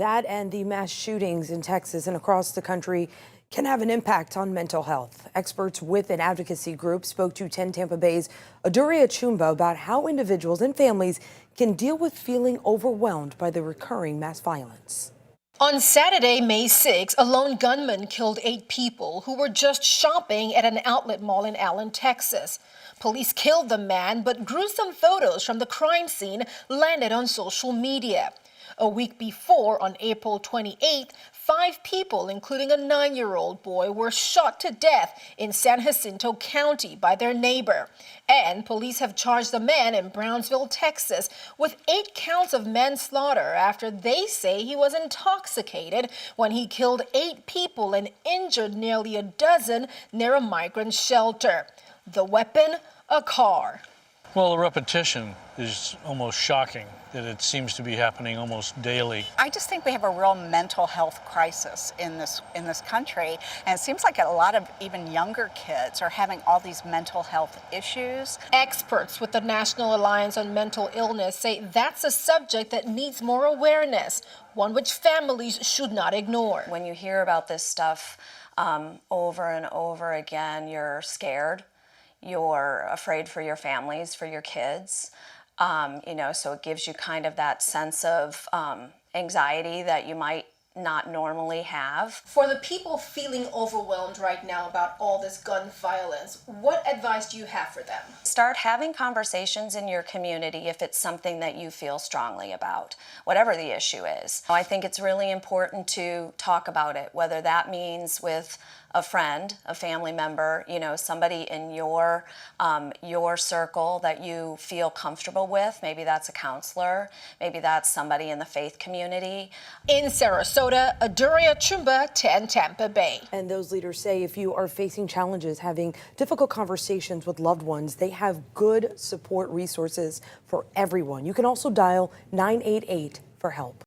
That and the mass shootings in Texas and across the country can have an impact on mental health. Experts with an advocacy group spoke to 10 Tampa Bay's Chumba about how individuals and families can deal with feeling overwhelmed by the recurring mass violence. On Saturday, May 6, a lone gunman killed 8 people who were just shopping at an outlet mall in Allen, Texas. Police killed the man, but gruesome photos from the crime scene landed on social media. A week before, on April 28th, 5 people, including a 9-year-old boy, were shot to death in San Jacinto County by their neighbor. And police have charged the man in Brownsville, Texas, with 8 counts of manslaughter after they say he was intoxicated when he killed 8 people and injured nearly a dozen near a migrant shelter. The weapon, a car. Well, the repetition is almost shocking that it seems to be happening almost daily. I just think we have a real mental health crisis in this country, and it seems like a lot of even younger kids are having all these mental health issues. Experts with the National Alliance on Mental Illness say that's a subject that needs more awareness, one which families should not ignore. When you hear about this stuff over and over again, you're scared. You're afraid for your families, for your kids, so it gives you kind of that sense of anxiety that you might not normally have. For the people feeling overwhelmed right now about all this gun violence, what advice do you have for them? Start having conversations in your community if it's something that you feel strongly about, whatever the issue is. I think it's really important to talk about it, whether that means with a friend, a family member, somebody in your circle that you feel comfortable with. Maybe that's a counselor, maybe that's somebody in the faith community. In Sarasota, Chumba, 10 Tampa Bay. And those leaders say if you are facing challenges, having difficult conversations with loved ones, they have good support resources for everyone. You can also dial 988 for help.